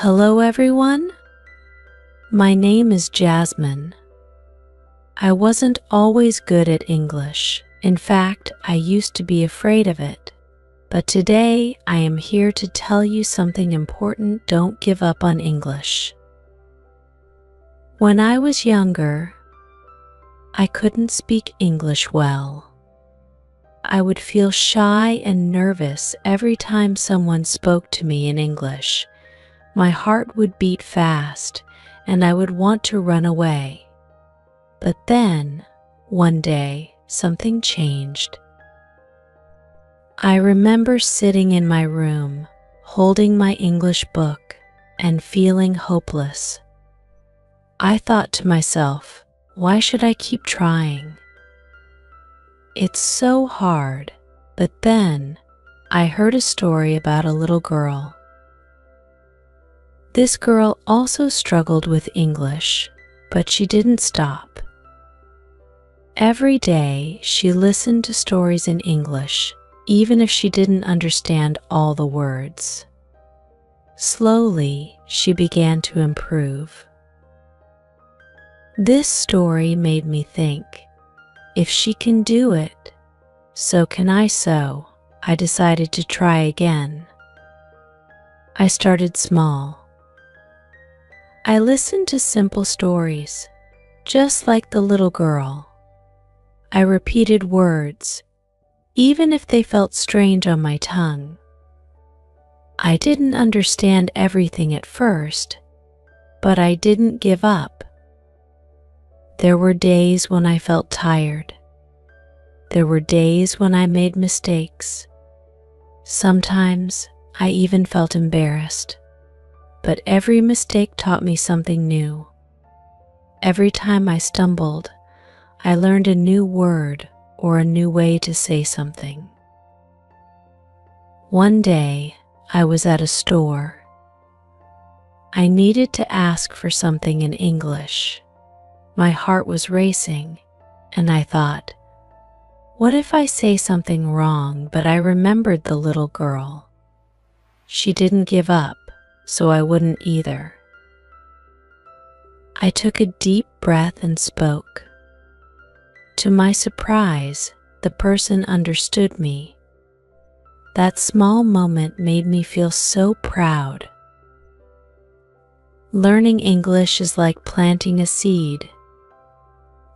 Hello everyone, my name is Jasmine. I wasn't always good at English. In fact, I used to be afraid of it. But today I am here to tell you something important. Don't give up on English. When I was younger, I couldn't speak English well. I would feel shy and nervous every time someone spoke to me in English. My heart would beat fast, and I would want to run away. But then, one day, something changed. I remember sitting in my room, holding my English book, and feeling hopeless. I thought to myself, why should I keep trying? It's so hard. But then, I heard a story about a little girl. This girl also struggled with English, but she didn't stop. Every day, she listened to stories in English, even if she didn't understand all the words. Slowly, she began to improve. This story made me think, if she can do it, so can I. So I decided to try again. I started small. I listened to simple stories, just like the little girl. I repeated words, even if they felt strange on my tongue. I didn't understand everything at first, but I didn't give up. There were days when I felt tired. There were days when I made mistakes. Sometimes I even felt embarrassed. But every mistake taught me something new. Every time I stumbled, I learned a new word or a new way to say something. One day, I was at a store. I needed to ask for something in English. My heart was racing, and I thought, what if I say something wrong? But I remembered the little girl. She didn't give up, so I wouldn't either. I took a deep breath and spoke. To my surprise, the person understood me. That small moment made me feel so proud. Learning English is like planting a seed.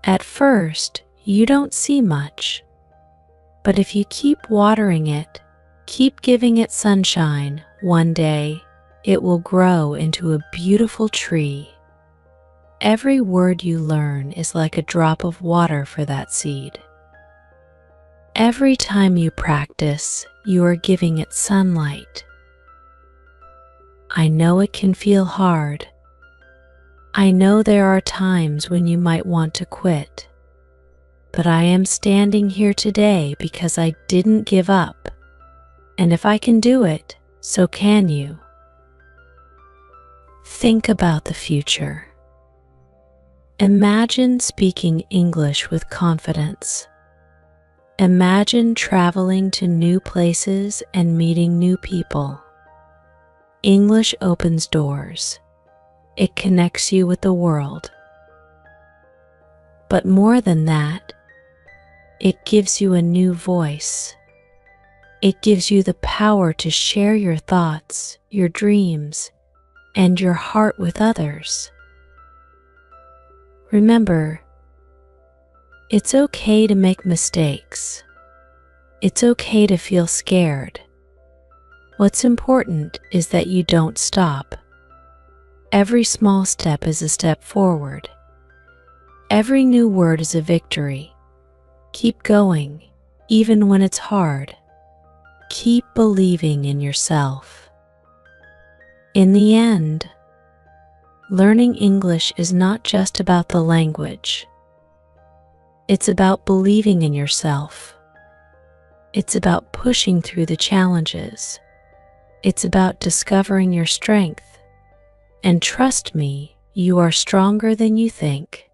At first, you don't see much, but if you keep watering it, keep giving it sunshine, one day, it will grow into a beautiful tree. Every word you learn is like a drop of water for that seed. Every time you practice, you are giving it sunlight. I know it can feel hard. I know there are times when you might want to quit. But I am standing here today because I didn't give up. And if I can do it, so can you. Think about the future. Imagine speaking English with confidence. Imagine traveling to new places and meeting new people. English opens doors. It connects you with the world. But more than that, it gives you a new voice. It gives you the power to share your thoughts, your dreams, and your heart with others. Remember, it's okay to make mistakes. It's okay to feel scared. What's important is that you don't stop. Every small step is a step forward. Every new word is a victory. Keep going, even when it's hard. Keep believing in yourself. In the end, learning English is not just about the language. It's about believing in yourself. It's about pushing through the challenges. It's about discovering your strength. And trust me, you are stronger than you think.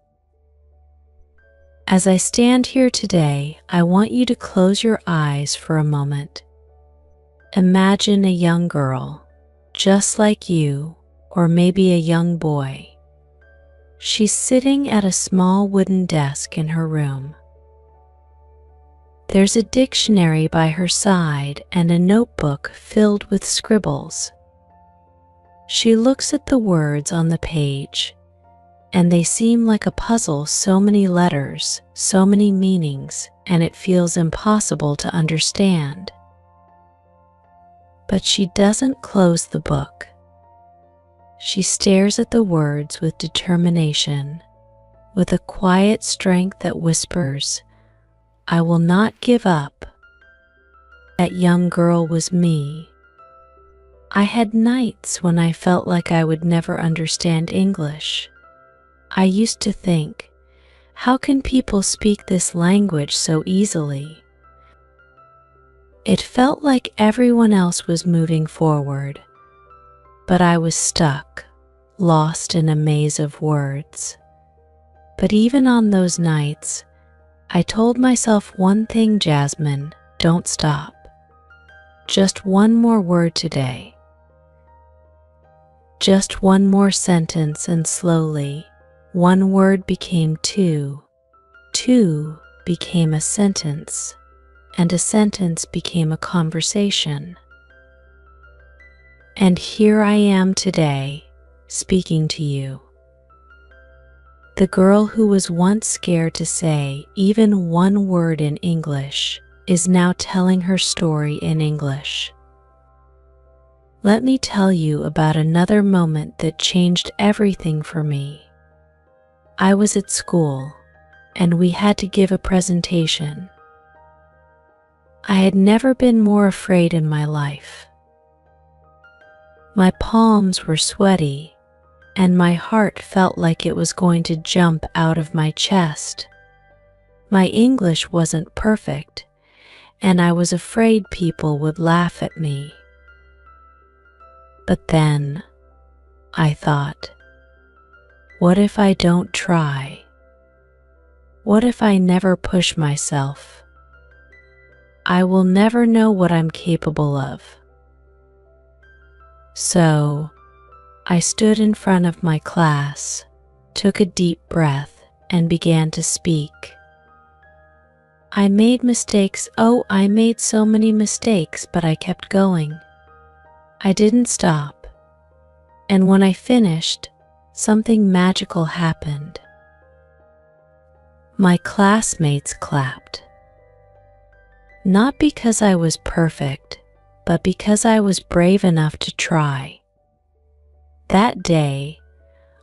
As I stand here today, I want you to close your eyes for a moment. Imagine a young girl, just like you, or maybe a young boy. She's sitting at a small wooden desk in her room. There's a dictionary by her side and a notebook filled with scribbles. She looks at the words on the page, and they seem like a puzzle, so many letters, so many meanings, and it feels impossible to understand. But she doesn't close the book. She stares at the words with determination, with a quiet strength that whispers, "I will not give up." That young girl was me. I had nights when I felt like I would never understand English. I used to think, how can people speak this language so easily? It felt like everyone else was moving forward, but I was stuck, lost in a maze of words. But even on those nights, I told myself one thing, Jasmine, don't stop. Just one more word today. Just one more sentence, and slowly, one word became two. Two became a sentence, and a sentence became a conversation. And here I am today, speaking to you. The girl who was once scared to say even one word in English is now telling her story in English. Let me tell you about another moment that changed everything for me. I was at school, and we had to give a presentation. I had never been more afraid in my life. My palms were sweaty, and my heart felt like it was going to jump out of my chest. My English wasn't perfect, and I was afraid people would laugh at me. But then, I thought, what if I don't try? What if I never push myself? I will never know what I'm capable of. So, I stood in front of my class, took a deep breath, and began to speak. I made mistakes. Oh, I made so many mistakes, but I kept going. I didn't stop. And when I finished, something magical happened. My classmates clapped. Not because I was perfect, but because I was brave enough to try. That day,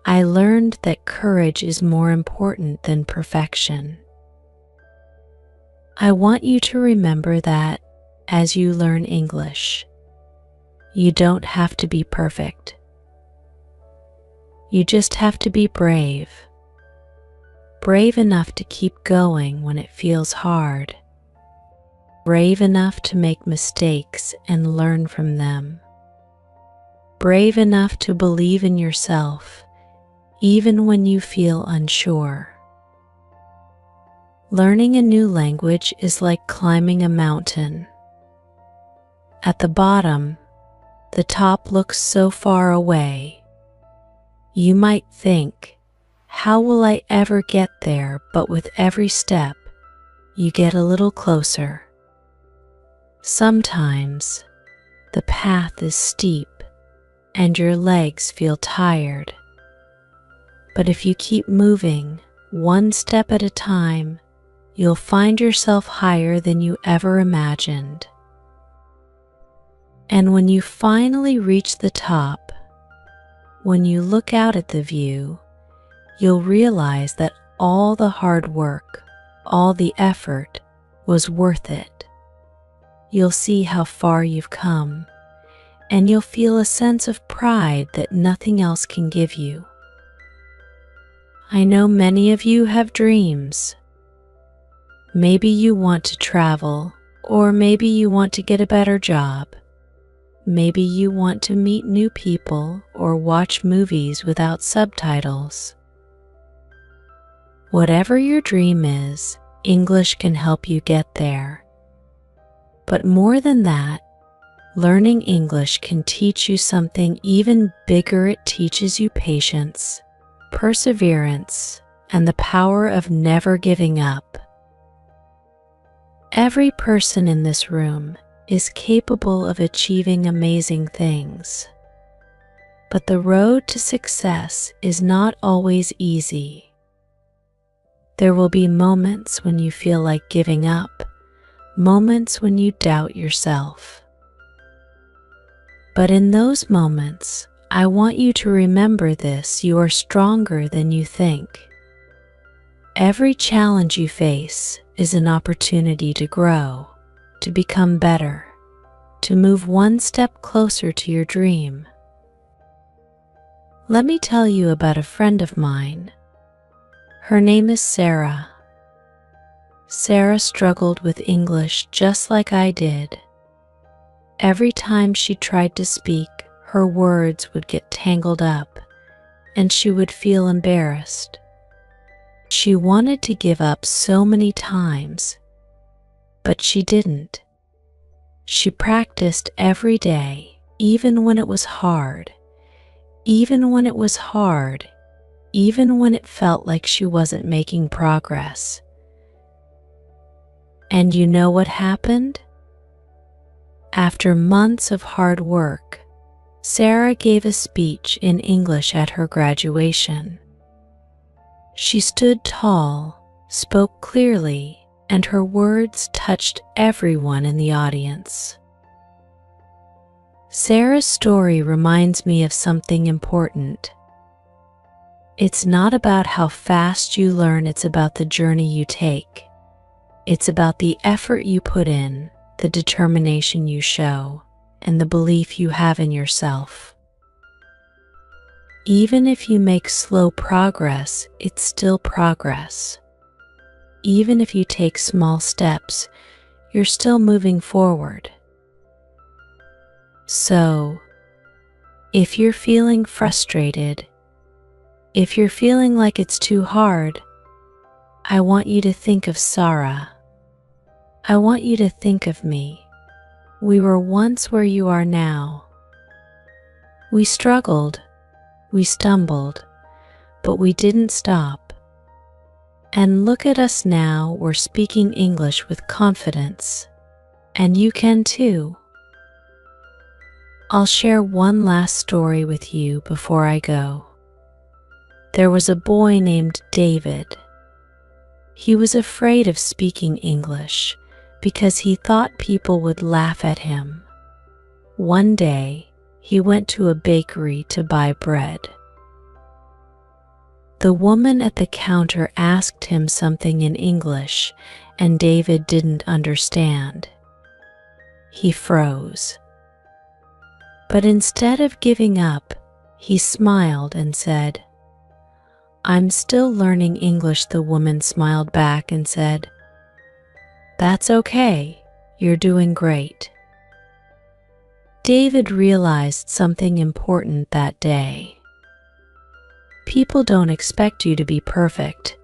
I learned that courage is more important than perfection. I want you to remember that as you learn English, you don't have to be perfect. You just have to be brave. Brave enough to keep going when it feels hard. Brave enough to make mistakes and learn from them. Brave enough to believe in yourself, even when you feel unsure. Learning a new language is like climbing a mountain. At the bottom, the top looks so far away. You might think, how will I ever get there? But with every step, you get a little closer. Sometimes, the path is steep and your legs feel tired. But if you keep moving, one step at a time, you'll find yourself higher than you ever imagined. And when you finally reach the top, when you look out at the view, you'll realize that all the hard work, all the effort was worth it. You'll see how far you've come, and you'll feel a sense of pride that nothing else can give you. I know many of you have dreams. Maybe you want to travel, or maybe you want to get a better job. Maybe you want to meet new people or watch movies without subtitles. Whatever your dream is, English can help you get there. But more than that, Learning English can teach you something even bigger. It teaches you patience, perseverance, and the power of never giving up. Every person in this room is capable of achieving amazing things. But the road to success is not always easy. There will be moments when you feel like giving up, moments when you doubt yourself. But in those moments, I want you to remember this: you are stronger than you think. Every challenge you face is an opportunity to grow, to become better, to move one step closer to your dream. Let me tell you about a friend of mine. Her name is Sarah. Sarah struggled with English just like I did. Every time she tried to speak, her words would get tangled up, and she would feel embarrassed. She wanted to give up so many times, but she didn't. She practiced every day, even when it was hard, even when it felt like she wasn't making progress. And you know what happened? After months of hard work, Sarah gave a speech in English at her graduation. She stood tall, spoke clearly, and her words touched everyone in the audience. Sarah's story reminds me of something important. It's not about how fast you learn, it's about the journey you take. It's about the effort you put in, the determination you show, and the belief you have in yourself. Even if you make slow progress, it's still progress. Even if you take small steps, you're still moving forward. So, if you're feeling frustrated, if you're feeling like it's too hard, I want you to think of Sarah. I want you to think of me. We were once where you are now. We struggled, we stumbled, but we didn't stop. And look at us now, we're speaking English with confidence. And you can too. I'll share one last story with you before I go. There was a boy named David. He was afraid of speaking English because he thought people would laugh at him. One day, he went to a bakery to buy bread. The woman at the counter asked him something in English, and David didn't understand. He froze. But instead of giving up, he smiled and said, "I'm still learning English." The woman smiled back and said, "That's okay, you're doing great." David realized something important that day. People don't expect you to be perfect.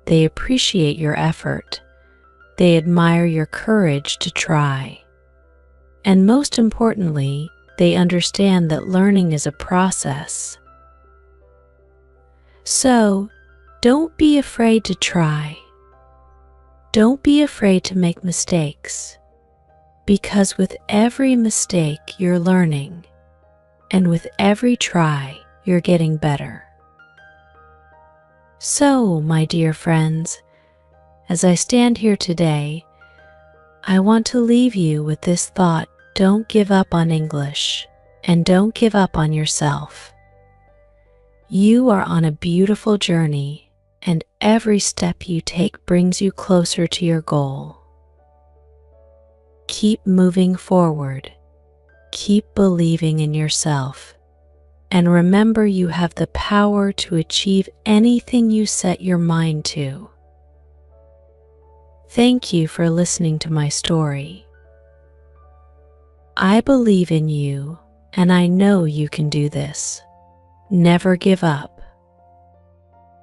They appreciate your effort. They admire your courage to try. And most importantly, they understand that learning is a process. So, don't be afraid to try. Don't be afraid to make mistakes, because with every mistake you're learning, and with every try you're getting better. So, my dear friends, as I stand here today, I want to leave you with this thought: don't give up on English, and don't give up on yourself. You are on a beautiful journey, and every step you take brings you closer to your goal. Keep moving forward. Keep believing in yourself. And remember, you have the power to achieve anything you set your mind to. Thank you for listening to my story. I believe in you, and I know you can do this. Never give up.